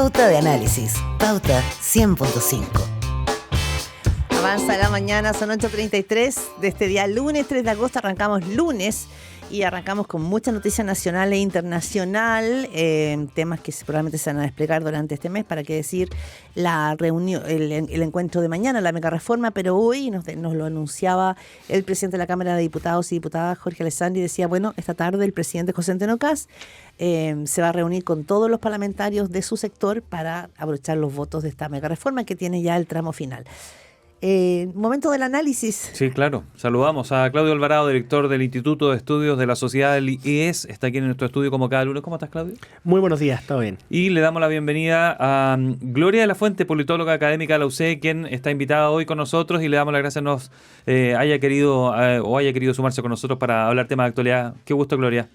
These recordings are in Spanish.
Pauta de análisis. Pauta 100.5. Avanza la mañana, son 8:33 de este día, lunes 3 de agosto. Arrancamos lunes y arrancamos con mucha noticia nacional e internacional, temas que probablemente se van a desplegar durante este mes, para qué decir la reunión, el encuentro de mañana, la mega reforma, pero hoy nos lo anunciaba el presidente de la Cámara de Diputados y Diputadas, Jorge Alessandri, decía, bueno, esta tarde el presidente José Antonio Kast se va a reunir con todos los parlamentarios de su sector para abrochar los votos de esta mega reforma que tiene ya el tramo final. Momento del análisis. Sí, claro. Saludamos a Claudio Alvarado, director del Instituto de Estudios de la Sociedad del IES. Está aquí en nuestro estudio como cada lunes. ¿Cómo estás, Claudio? Muy buenos días, todo bien. Y le damos la bienvenida a Gloria de la Fuente, politóloga académica de la UC, quien está invitada hoy con nosotros, y le damos las gracias nos haya querido sumarse con nosotros para hablar temas de actualidad. Qué gusto, Gloria.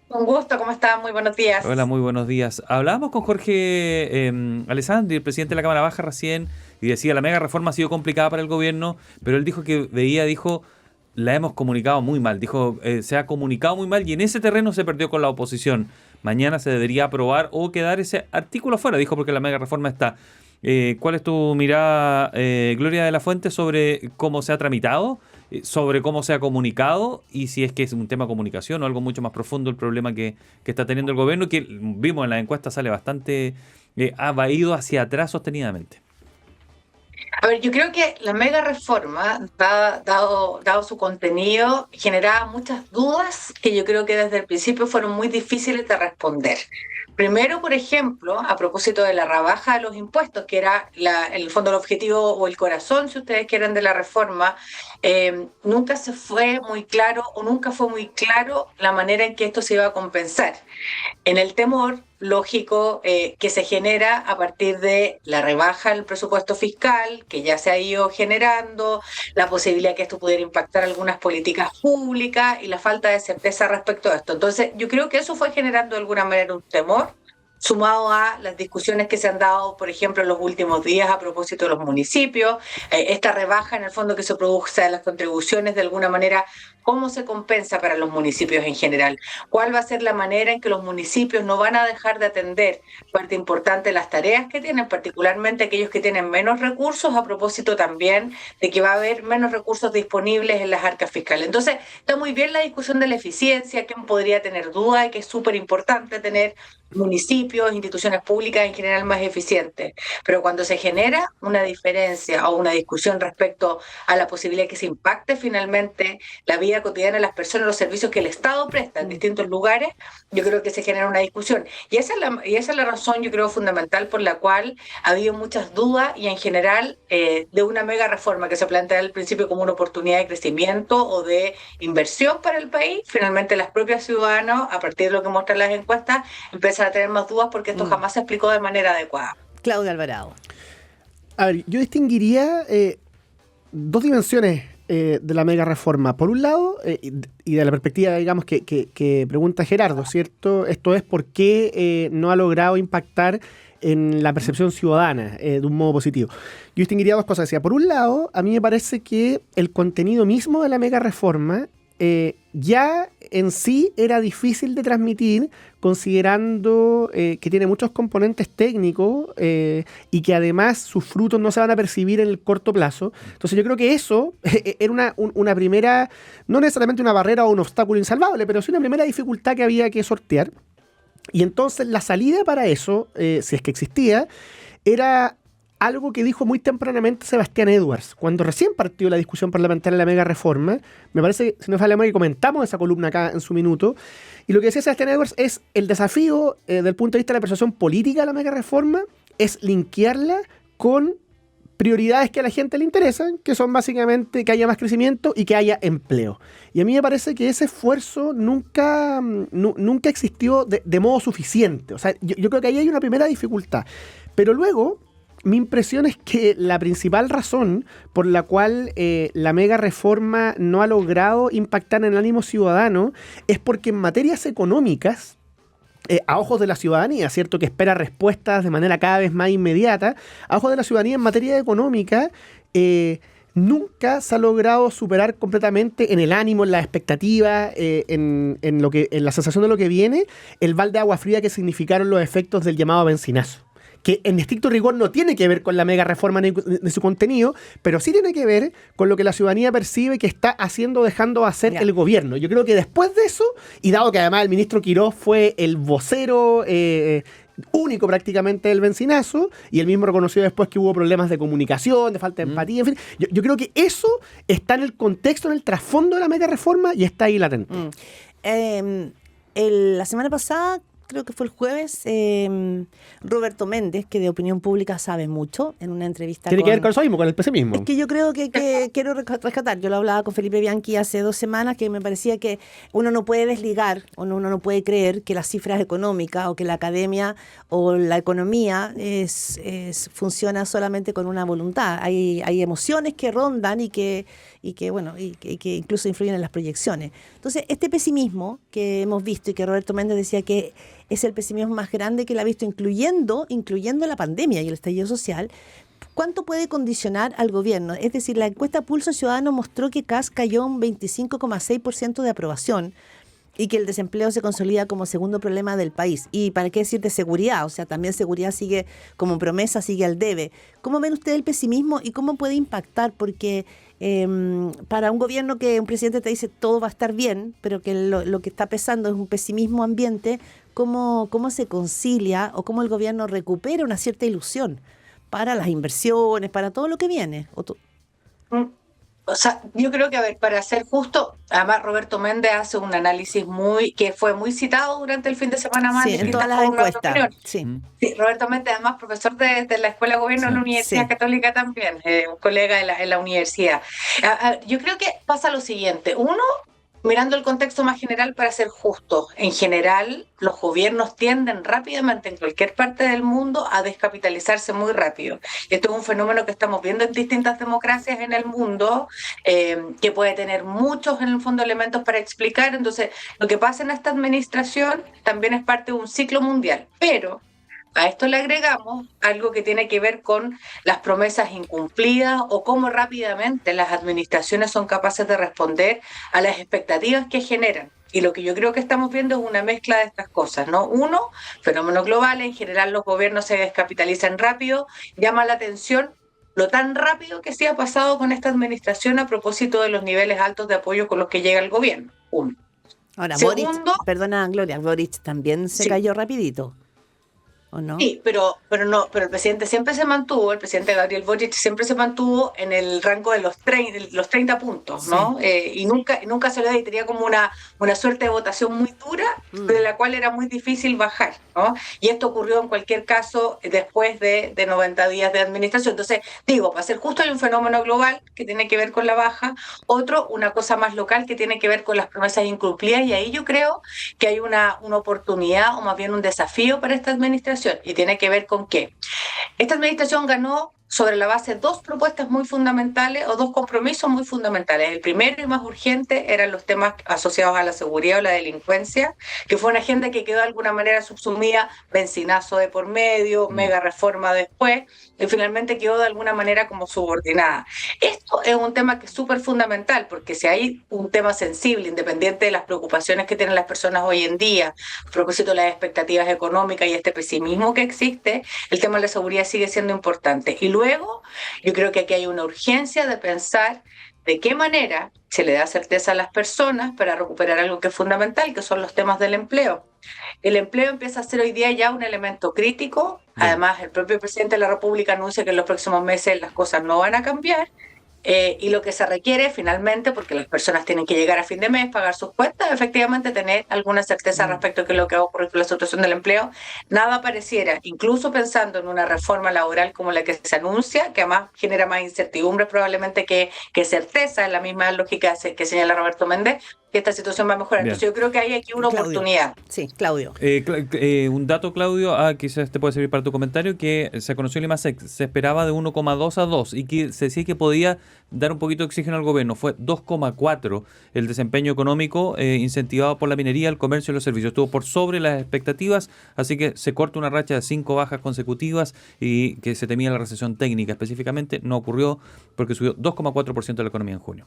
Un gusto, ¿cómo están? Muy buenos días. Hola, muy buenos días. Hablábamos con Jorge Alessandri, el presidente de la Cámara Baja recién, y decía, la mega reforma ha sido complicada para el gobierno, pero él dijo que la hemos comunicado muy mal. Dijo, se ha comunicado muy mal y en ese terreno se perdió con la oposición. Mañana se debería aprobar o quedar ese artículo fuera, dijo, porque la mega reforma está. ¿Cuál es tu mirada, Gloria de la Fuente, sobre cómo se ha tramitado, sobre cómo se ha comunicado y si es que es un tema de comunicación o algo mucho más profundo el problema que está teniendo el gobierno, que vimos en la encuesta sale bastante, ha ido hacia atrás sostenidamente? A ver, yo creo que la mega reforma, dado su contenido, generaba muchas dudas que yo creo que desde el principio fueron muy difíciles de responder. Primero, por ejemplo, a propósito de la rebaja de los impuestos, que era en el fondo el objetivo o el corazón, si ustedes quieren, de la reforma, nunca fue muy claro la manera en que esto se iba a compensar. En el temor lógico que se genera a partir de la rebaja del presupuesto fiscal, que ya se ha ido generando, la posibilidad que esto pudiera impactar algunas políticas públicas y la falta de certeza respecto a esto. Entonces, yo creo que eso fue generando de alguna manera un temor, sumado a las discusiones que se han dado, por ejemplo, en los últimos días a propósito de los municipios, esta rebaja en el fondo que se produce de las contribuciones, de alguna manera, ¿cómo se compensa para los municipios en general? ¿Cuál va a ser la manera en que los municipios no van a dejar de atender parte importante de las tareas que tienen, particularmente aquellos que tienen menos recursos, a propósito también de que va a haber menos recursos disponibles en las arcas fiscales? Entonces, está muy bien la discusión de la eficiencia, quién podría tener duda, y que es súper importante tener municipios, instituciones públicas en general más eficientes. Pero cuando se genera una diferencia o una discusión respecto a la posibilidad de que se impacte finalmente la vida cotidiana de las personas, los servicios que el Estado presta en distintos lugares, yo creo que se genera una discusión. Y esa es la razón, yo creo, fundamental por la cual ha habido muchas dudas y en general de una mega reforma que se plantea al principio como una oportunidad de crecimiento o de inversión para el país. Finalmente, los propios ciudadanos, a partir de lo que muestran las encuestas, empiezan a tener más dudas porque esto jamás se explicó de manera adecuada. Claudio Alvarado. A ver, yo distinguiría dos dimensiones de la mega reforma. Por un lado, y de la perspectiva, digamos, que pregunta Gerardo, ¿cierto? Esto es por qué no ha logrado impactar en la percepción ciudadana de un modo positivo. Yo distinguiría dos cosas. Decía, por un lado, a mí me parece que el contenido mismo de la mega reforma ya en sí era difícil de transmitir, considerando que tiene muchos componentes técnicos y que además sus frutos no se van a percibir en el corto plazo. Entonces yo creo que eso era una primera, no necesariamente una barrera o un obstáculo insalvable, pero sí una primera dificultad que había que sortear. Y entonces la salida para eso, si es que existía, era algo que dijo muy tempranamente Sebastián Edwards, cuando recién partió la discusión parlamentaria de la mega reforma. Me parece, si no falla, que comentamos esa columna acá en su minuto. Y lo que decía Sebastián Edwards es el desafío, desde el punto de vista de la percepción política de la mega reforma, es linkearla con prioridades que a la gente le interesan, que son básicamente que haya más crecimiento y que haya empleo. Y a mí me parece que ese esfuerzo nunca existió de modo suficiente. O sea, yo creo que ahí hay una primera dificultad. Pero luego, mi impresión es que la principal razón por la cual la mega reforma no ha logrado impactar en el ánimo ciudadano es porque en materias económicas, a ojos de la ciudadanía, ¿cierto?, que espera respuestas de manera cada vez más inmediata, a ojos de la ciudadanía en materia económica, nunca se ha logrado superar completamente en el ánimo, en la expectativa, en la sensación de lo que viene, el balde de agua fría que significaron los efectos del llamado benzinazo. Que en estricto rigor no tiene que ver con la mega reforma ni de su contenido, pero sí tiene que ver con lo que la ciudadanía percibe que está haciendo o dejando de hacer el gobierno. Yo creo que después de eso, y dado que además el ministro Quirós fue el vocero único prácticamente del benzinazo, y él mismo reconoció después que hubo problemas de comunicación, de falta de empatía, en fin. Yo creo que eso está en el contexto, en el trasfondo de la mega reforma y está ahí latente. La semana pasada, creo que fue el jueves, Roberto Méndez, que de opinión pública sabe mucho, en una entrevista Tiene que ver con eso mismo, con el pesimismo. Es que yo creo que quiero rescatar. Yo lo hablaba con Felipe Bianchi hace 2 semanas, que me parecía que uno no puede desligar, uno no puede creer que las cifras económicas o que la academia o la economía funciona solamente con una voluntad. Hay emociones que rondan y que incluso influyen en las proyecciones. Entonces, este pesimismo que hemos visto y que Roberto Méndez decía que es el pesimismo más grande que él ha visto, incluyendo la pandemia y el estallido social, ¿cuánto puede condicionar al gobierno? Es decir, la encuesta Pulso Ciudadano mostró que Kast cayó un 25,6% de aprobación y que el desempleo se consolida como segundo problema del país. Y para qué decir de seguridad, o sea, también seguridad sigue como promesa, sigue al debe. ¿Cómo ven ustedes el pesimismo y cómo puede impactar? Porque para un gobierno que un presidente te dice todo va a estar bien, pero que lo que está pesando es un pesimismo ambiente, ¿cómo se concilia o cómo el gobierno recupera una cierta ilusión para las inversiones, para todo lo que viene? O sea, yo creo que, a ver, para ser justo, además Roberto Méndez hace un análisis que fue muy citado durante el fin de semana más. Sí, en todas las encuestas. Sí, Roberto Méndez, además profesor de la Escuela de Gobierno de la Universidad Católica también, un colega en la universidad. Yo creo que pasa lo siguiente. Uno, mirando el contexto más general, para ser justo, en general los gobiernos tienden rápidamente en cualquier parte del mundo a descapitalizarse muy rápido. Esto es un fenómeno que estamos viendo en distintas democracias en el mundo, que puede tener muchos, en el fondo, elementos para explicar. Entonces, lo que pasa en esta administración también es parte de un ciclo mundial, pero a esto le agregamos algo que tiene que ver con las promesas incumplidas o cómo rápidamente las administraciones son capaces de responder a las expectativas que generan. Y lo que yo creo que estamos viendo es una mezcla de estas cosas, ¿no? Uno, fenómenos globales, en general los gobiernos se descapitalizan rápido, llama la atención lo tan rápido que se ha pasado con esta administración a propósito de los niveles altos de apoyo con los que llega el gobierno. Uno. Ahora, Segundo, perdona Gloria, Boric también se cayó rapidito. ¿O no? Sí, pero el presidente siempre se mantuvo, el presidente Gabriel Boric siempre se mantuvo en el rango de los 30 puntos, ¿no? Y nunca se lo dio, y tenía como una suerte de votación muy dura, de la cual era muy difícil bajar, ¿no? Y esto ocurrió en cualquier caso después de 90 días de administración. Entonces, digo, para ser justo, hay un fenómeno global que tiene que ver con la baja, otro, una cosa más local que tiene que ver con las promesas incumplidas, y ahí yo creo que hay una oportunidad, o más bien un desafío para esta administración. Y tiene que ver con qué. Esta administración ganó sobre la base de 2 propuestas muy fundamentales o 2 compromisos muy fundamentales. El primero y más urgente eran los temas asociados a la seguridad o la delincuencia, que fue una agenda que quedó de alguna manera subsumida, benzinazo de por medio, mega reforma después, y finalmente quedó de alguna manera como subordinada. Esto es un tema que es súper fundamental, porque si hay un tema sensible, independiente de las preocupaciones que tienen las personas hoy en día, a propósito de las expectativas económicas y este pesimismo que existe, el tema de la seguridad sigue siendo importante. Y luego, yo creo que aquí hay una urgencia de pensar de qué manera se le da certeza a las personas para recuperar algo que es fundamental, que son los temas del empleo. El empleo empieza a ser hoy día ya un elemento crítico. Además, el propio presidente de la República anuncia que en los próximos meses las cosas no van a cambiar. Y lo que se requiere finalmente, porque las personas tienen que llegar a fin de mes, pagar sus cuentas, efectivamente tener alguna certeza respecto a qué es lo que va a ocurrir con la situación del empleo. Nada pareciera, incluso pensando en una reforma laboral como la que se anuncia, que además genera más incertidumbre probablemente que certeza, en la misma lógica que señala Roberto Méndez, que esta situación va a mejorar. Bien. Entonces yo creo que hay aquí una Claudio. oportunidad. Sí, Claudio. Un dato, Claudio, quizás te puede servir para tu comentario, que se conoció el IMASEC, se esperaba de 1,2 a 2 y que se decía que podía dar un poquito de oxígeno al gobierno. Fue 2,4 el desempeño económico incentivado por la minería, el comercio y los servicios. Estuvo por sobre las expectativas, así que se corta una racha de 5 bajas consecutivas y que se temía la recesión técnica específicamente. No ocurrió porque subió 2,4% de la economía en junio.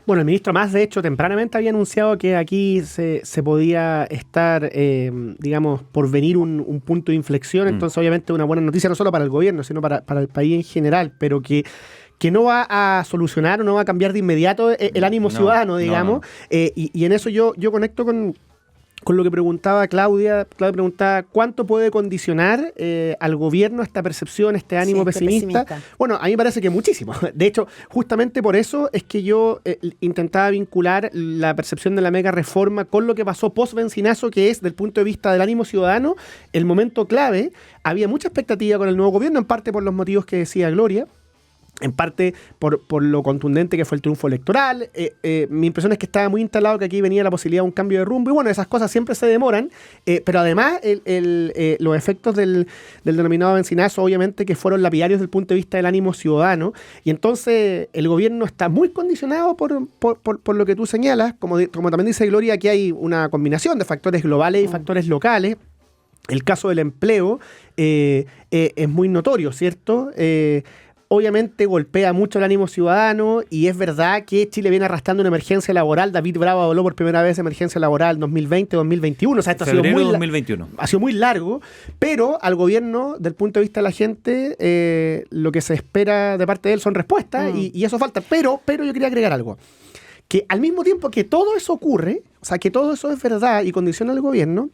Bueno, el ministro Mas, de hecho, tempranamente había anunciado que aquí se podía estar, digamos, por venir un punto de inflexión. Entonces, obviamente, una buena noticia no solo para el gobierno, sino para el país en general, pero que no va a solucionar o no va a cambiar de inmediato el ánimo ciudadano, digamos. Y en eso yo conecto con lo que preguntaba Claudia. Claudia preguntaba cuánto puede condicionar al gobierno esta percepción, este ánimo pesimista. Bueno, a mí me parece que muchísimo. De hecho, justamente por eso es que yo intentaba vincular la percepción de la mega reforma con lo que pasó post-Bencinazo, que es, desde el punto de vista del ánimo ciudadano, el momento clave. Había mucha expectativa con el nuevo gobierno, en parte por los motivos que decía Gloria, en parte por lo contundente que fue el triunfo electoral. Mi impresión es que estaba muy instalado que aquí venía la posibilidad de un cambio de rumbo, y bueno, esas cosas siempre se demoran, pero además los efectos del denominado Bencinazo, obviamente, que fueron lapidarios desde el punto de vista del ánimo ciudadano, y entonces el gobierno está muy condicionado por lo que tú señalas. Como también dice Gloria, aquí hay una combinación de factores globales y factores locales. El caso del empleo es muy notorio, ¿cierto? Obviamente golpea mucho el ánimo ciudadano, y es verdad que Chile viene arrastrando una emergencia laboral. David Bravo habló por primera vez de emergencia laboral 2020-2021. O sea, esto Febrero ha sido 2021. Ha sido muy largo, pero al gobierno, del punto de vista de la gente, lo que se espera de parte de él son respuestas, y eso falta. Pero yo quería agregar algo. Que al mismo tiempo que todo eso ocurre, o sea, que todo eso es verdad y condiciona al gobierno,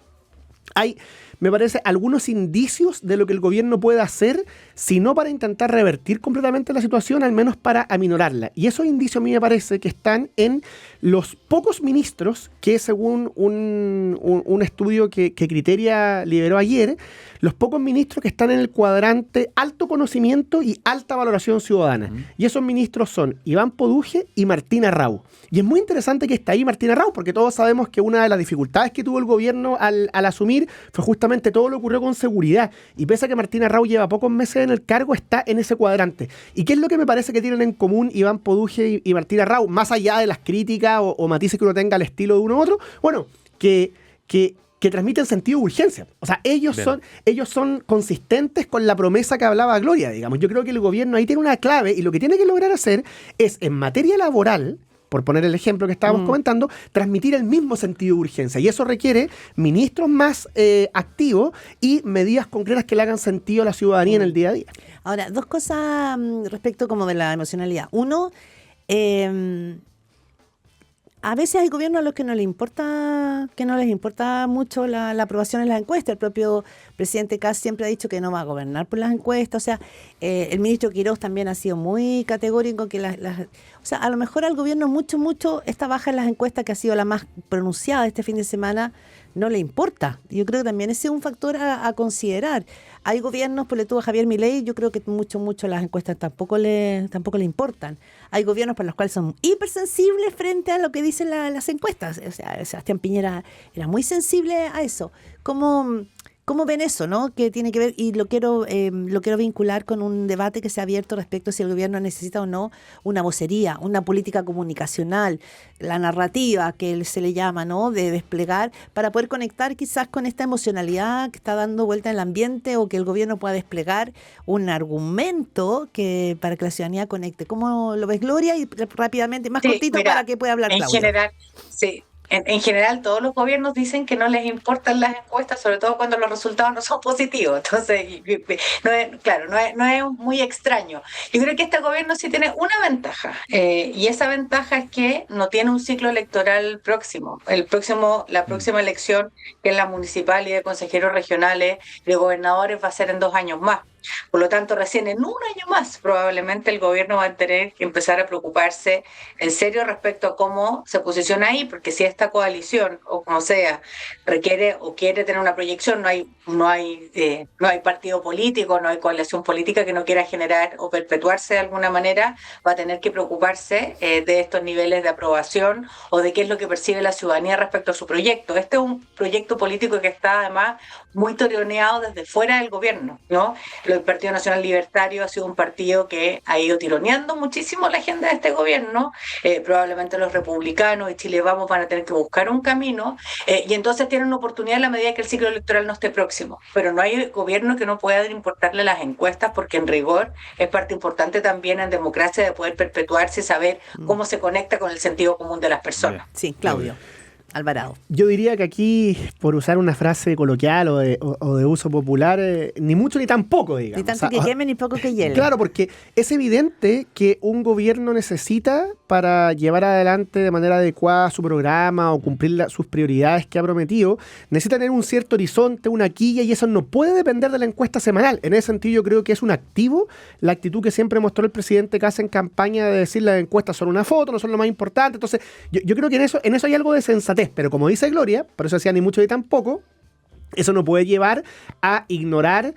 hay, me parece, algunos indicios de lo que el gobierno puede hacer, si no para intentar revertir completamente la situación, al menos para aminorarla. Y esos indicios a mí me parece que están en los pocos ministros que, según un estudio que Criteria liberó ayer, los pocos ministros que están en el cuadrante alto conocimiento y alta valoración ciudadana. Y esos ministros son Iván Poduje y Martín Arrau. Y es muy interesante que está ahí Martín Arrau, porque todos sabemos que una de las dificultades que tuvo el gobierno al asumir fue justamente todo lo que ocurrió con seguridad. Y pese a que Martín Arrau lleva pocos meses en el cargo, está en ese cuadrante. ¿Y qué es lo que me parece que tienen en común Iván Poduje y Martín Arrau, más allá de las críticas o matices que uno tenga al estilo de uno u otro? Bueno, que transmiten sentido de urgencia. O sea, ellos son consistentes con la promesa que hablaba Gloria, digamos. Yo creo que el gobierno ahí tiene una clave, y lo que tiene que lograr hacer es, en materia laboral, por poner el ejemplo que estábamos comentando, transmitir el mismo sentido de urgencia. Y eso requiere ministros más activos y medidas concretas que le hagan sentido a la ciudadanía en el día a día. Ahora, dos cosas respecto como de la emocionalidad. Uno, a veces hay gobiernos a los que no les importa mucho la aprobación en las encuestas. El propio presidente Kast siempre ha dicho que no va a gobernar por las encuestas. O sea, el ministro Quiroz también ha sido muy categórico que o sea, a lo mejor al gobierno mucho esta baja en las encuestas, que ha sido la más pronunciada este fin de semana, no le importa. Yo creo que también ese es un factor a considerar. Hay gobiernos, por le tuvo a Javier Milei, yo creo que mucho las encuestas tampoco le importan. Hay gobiernos para los cuales son hipersensibles frente a lo que dicen las encuestas. O sea, Sebastián Piñera era muy sensible a eso. ¿Cómo ven eso, no? Que tiene que ver, y lo quiero vincular con un debate que se ha abierto respecto a si el gobierno necesita o no una vocería, una política comunicacional, la narrativa que se le llama, ¿no? De desplegar para poder conectar quizás con esta emocionalidad que está dando vuelta en el ambiente, o que el gobierno pueda desplegar un argumento para que la ciudadanía conecte. ¿Cómo lo ves, Gloria? Y rápidamente, más cortito, mira, para que pueda hablar Claudia. En general, sí. En general, todos los gobiernos dicen que no les importan las encuestas, sobre todo cuando los resultados no son positivos. Entonces, no es muy extraño. Yo creo que este gobierno sí tiene una ventaja, y esa ventaja es que no tiene un ciclo electoral próximo. La próxima elección, que es la municipal y de consejeros regionales y de gobernadores, va a ser en 2 años más. Por lo tanto, recién en 1 año más probablemente el gobierno va a tener que empezar a preocuparse en serio respecto a cómo se posiciona ahí, porque si esto esta coalición, o como sea, requiere o quiere tener una proyección, no hay partido político, no hay coalición política que no quiera generar o perpetuarse de alguna manera, va a tener que preocuparse de estos niveles de aprobación o de qué es lo que percibe la ciudadanía respecto a su proyecto. Este es un proyecto político que está además muy tironeado desde fuera del gobierno, ¿no? El Partido Nacional Libertario ha sido un partido que ha ido tironeando muchísimo la agenda de este gobierno. Probablemente los republicanos y Chile Vamos van a tener que buscar un camino, y entonces tienen una oportunidad en la medida que el ciclo electoral no esté próximo. Pero no hay gobierno que no pueda importarle las encuestas, porque en rigor es parte importante también en democracia de poder perpetuarse y saber cómo se conecta con el sentido común de las personas. Sí, Claudio Alvarado. Yo diría que aquí, por usar una frase coloquial o de uso popular, ni mucho ni tampoco, digamos. Ni tanto que queme ni poco que hiele. Claro, porque es evidente que un gobierno necesita, para llevar adelante de manera adecuada su programa o cumplir sus prioridades que ha prometido, necesita tener un cierto horizonte, una quilla, y eso no puede depender de la encuesta semanal. En ese sentido, yo creo que es un activo la actitud que siempre mostró el presidente Kast en campaña de decir las encuestas son una foto, no son lo más importante. Entonces, yo creo que en eso hay algo de sensatez. Pero como dice Gloria, por eso decía ni mucho ni tampoco, eso no puede llevar a ignorar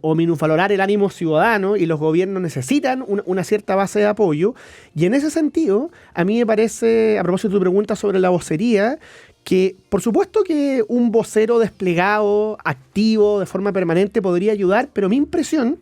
o minusvalorar el ánimo ciudadano, y los gobiernos necesitan una cierta base de apoyo. Y en ese sentido, a mí me parece, a propósito de tu pregunta sobre la vocería, que por supuesto que un vocero desplegado, activo, de forma permanente podría ayudar, pero mi impresión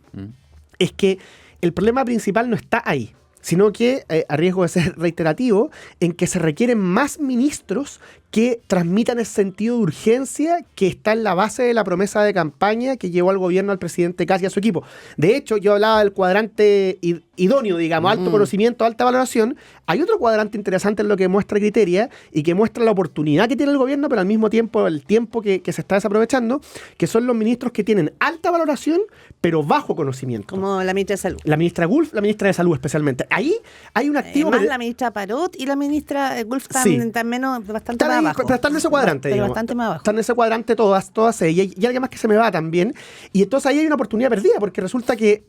es que el problema principal no está ahí, sino que, a riesgo de ser reiterativo, en que se requieren más ministros que transmitan ese sentido de urgencia que está en la base de la promesa de campaña que llevó al gobierno al presidente Kast y a su equipo. De hecho, yo hablaba del cuadrante idóneo, digamos, alto conocimiento, alta valoración. Hay otro cuadrante interesante en lo que muestra Criteria y que muestra la oportunidad que tiene el gobierno, pero al mismo tiempo el tiempo que se está desaprovechando, que son los ministros que tienen alta valoración, pero bajo conocimiento. Como la ministra de Salud. La ministra Gulf, la ministra de Salud especialmente. Ahí hay un activo... más la ministra Parot y la ministra Gulf están menos, bastante más abajo. Pero están en ese cuadrante, pero digamos. Bastante más abajo. Están en ese cuadrante todas ellas. Y alguien más que se me va también. Y entonces ahí hay una oportunidad perdida, porque resulta que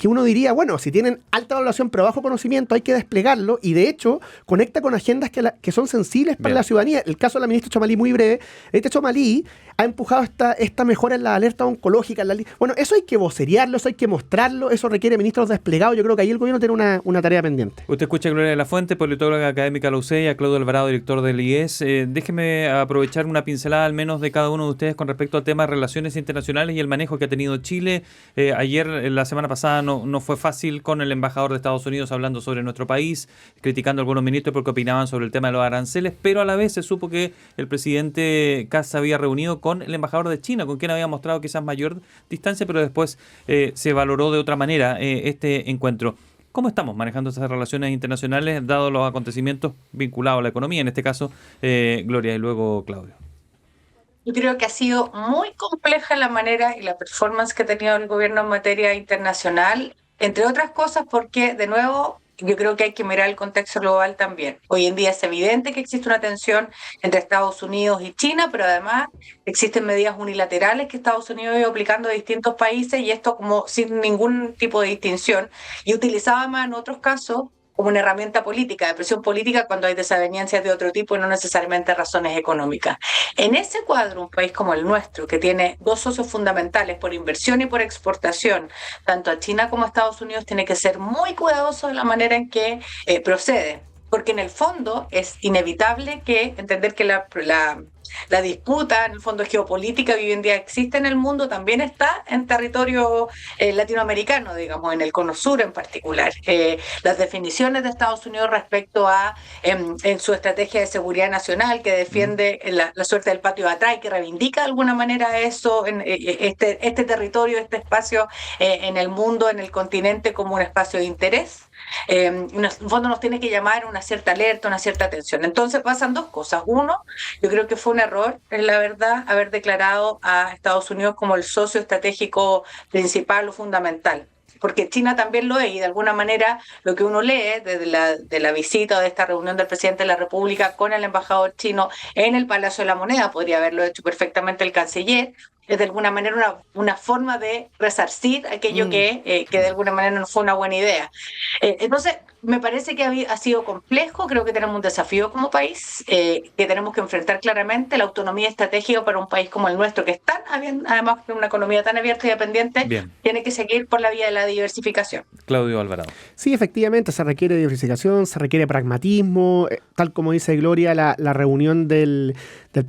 uno diría, bueno, si tienen alta valoración pero bajo conocimiento, hay que desplegarlo, y de hecho conecta con agendas que son sensibles para la ciudadanía. El caso de la ministra Chomalí, muy breve. La ministra Chomalí ha empujado esta mejora en la alerta oncológica. Bueno, eso hay que vocerearlo, eso hay que mostrarlo, eso requiere ministros desplegados. Yo creo que ahí el gobierno tiene una tarea pendiente. Usted escucha a Gloria de la Fuente, politóloga académica de la UCE, y a Claudio Alvarado, director del IES. Déjeme aprovechar una pincelada al menos de cada uno de ustedes con respecto al tema de relaciones internacionales y el manejo que ha tenido Chile. Ayer, la semana pasada, no fue fácil con el embajador de Estados Unidos hablando sobre nuestro país, criticando a algunos ministros porque opinaban sobre el tema de los aranceles, pero a la vez se supo que el presidente Kast se había reunido con el embajador de China, con quien había mostrado quizás mayor distancia, pero después se valoró de otra manera este encuentro. ¿Cómo estamos manejando esas relaciones internacionales, dados los acontecimientos vinculados a la economía? En este caso, Gloria, y luego Claudio. Yo creo que ha sido muy compleja la manera y la performance que ha tenido el gobierno en materia internacional, entre otras cosas porque, de nuevo, yo creo que hay que mirar el contexto global también. Hoy en día es evidente que existe una tensión entre Estados Unidos y China, pero además existen medidas unilaterales que Estados Unidos ha ido aplicando a distintos países, y esto como sin ningún tipo de distinción, y utilizaba más en otros casos como una herramienta política, de presión política, cuando hay desavenencias de otro tipo y no necesariamente razones económicas. En ese cuadro, un país como el nuestro, que tiene dos socios fundamentales por inversión y por exportación, tanto a China como a Estados Unidos, tiene que ser muy cuidadoso de la manera en que procede, porque en el fondo es inevitable que entender que la disputa, en el fondo, geopolítica que hoy en día existe en el mundo, también está en territorio latinoamericano, digamos, en el Cono Sur en particular. Las definiciones de Estados Unidos respecto a en su estrategia de seguridad nacional, que defiende la suerte del patio de atrás y que reivindica de alguna manera eso, en este territorio, este espacio en el mundo, en el continente, como un espacio de interés. En el fondo nos tiene que llamar una cierta alerta, una cierta atención. Entonces pasan dos cosas. Uno, yo creo que fue un error, en la verdad, haber declarado a Estados Unidos como el socio estratégico principal o fundamental, porque China también lo es, y de alguna manera lo que uno lee de la visita o de esta reunión del presidente de la República con el embajador chino en el Palacio de la Moneda, podría haberlo hecho perfectamente el canciller, es de alguna manera una forma de resarcir aquello que de alguna manera no fue una buena idea. Entonces, me parece que ha sido complejo, creo que tenemos un desafío como país, que tenemos que enfrentar claramente. La autonomía estratégica para un país como el nuestro, que es tan, además de una economía tan abierta y dependiente, tiene que seguir por la vía de la diversificación. Claudio Alvarado. Sí, efectivamente, se requiere diversificación, se requiere pragmatismo, tal como dice Gloria, la reunión del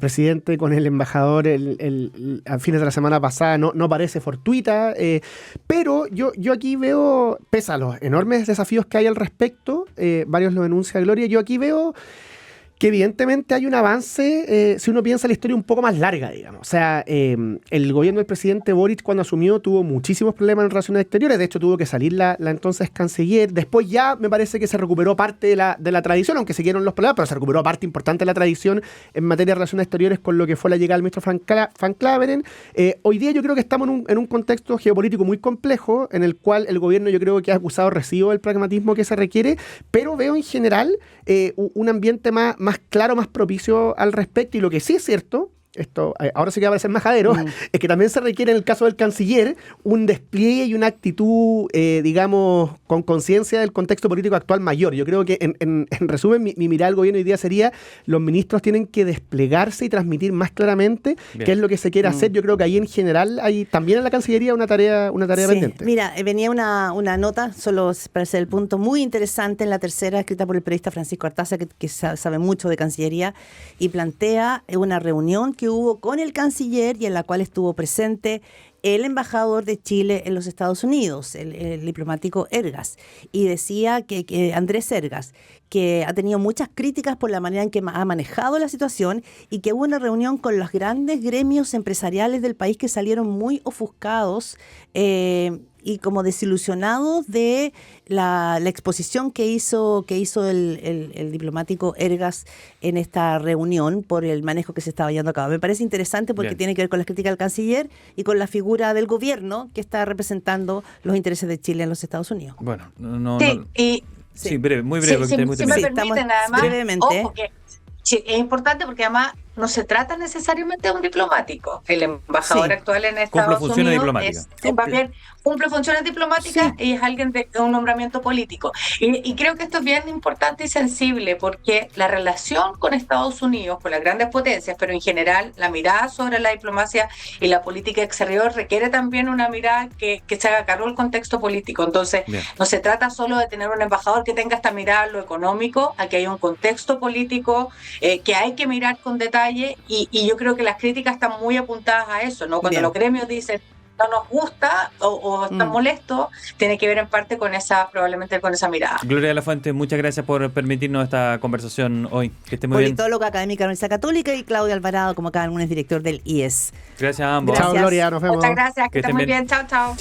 presidente con el embajador a fines de la semana pasada no parece fortuita, pero yo aquí veo, pese a los enormes desafíos que hay al respecto, varios lo denuncia Gloria, yo aquí veo que evidentemente hay un avance, si uno piensa la historia un poco más larga, digamos. O sea, el gobierno del presidente Boric cuando asumió tuvo muchísimos problemas en relaciones exteriores, de hecho tuvo que salir la entonces canciller, después ya me parece que se recuperó parte de la tradición, aunque siguieron los problemas, pero se recuperó parte importante de la tradición en materia de relaciones exteriores con lo que fue la llegada del ministro Van Claveren. Hoy día yo creo que estamos en un contexto geopolítico muy complejo, en el cual el gobierno yo creo que ha acusado recibo del pragmatismo que se requiere, pero veo en general un ambiente más claro, más propicio al respecto. Y lo que sí es cierto, esto ahora sí que va a parecer majadero, es que también se requiere en el caso del canciller un despliegue y una actitud, digamos, con conciencia del contexto político actual mayor. Yo creo que, en resumen, mi mirada al gobierno hoy día sería: los ministros tienen que desplegarse y transmitir más claramente qué es lo que se quiere hacer. Yo creo que ahí en general hay también en la Cancillería una tarea pendiente. Mira, venía una nota, solo para hacer el punto, muy interesante en La Tercera, escrita por el periodista Francisco Artaza, que sabe mucho de Cancillería, y plantea una reunión que hubo con el canciller y en la cual estuvo presente el embajador de Chile en los Estados Unidos, el diplomático Ergas, y decía que Andrés Ergas, que ha tenido muchas críticas por la manera en que ha manejado la situación, y que hubo una reunión con los grandes gremios empresariales del país que salieron muy ofuscados y como desilusionados de la exposición que hizo el diplomático Ergas en esta reunión por el manejo que se estaba llevando a cabo. Me parece interesante porque tiene que ver con las críticas del canciller y con la figura del gobierno que está representando los intereses de Chile en los Estados Unidos. Bueno, Sí, muy breve. Si me permiten, además, brevemente. ojo, que es importante porque además no se trata necesariamente de un diplomático. El embajador actual en Estados funciones Unidos diplomáticas. cumple funciones diplomáticas y es alguien de un nombramiento político. Y creo que esto es bien importante y sensible porque la relación con Estados Unidos, con las grandes potencias, pero en general la mirada sobre la diplomacia y la política exterior requiere también una mirada que se haga cargo del contexto político. Entonces, no se trata solo de tener un embajador que tenga esta mirada en lo económico, aquí hay un contexto político que hay que mirar con detalle. Y yo creo que las críticas están muy apuntadas a eso, ¿no? Cuando los gremios dicen no nos gusta o están molestos, tiene que ver en parte probablemente con esa mirada. Gloria de la Fuente, muchas gracias por permitirnos esta conversación hoy. Que esté muy bien. Politóloga académica de la Universidad Católica, y Claudio Alvarado, como cada lunes director del IES. Gracias a ambos. Chao, Gloria, nos vemos. Muchas gracias, que estén muy bien. Chao. Chao.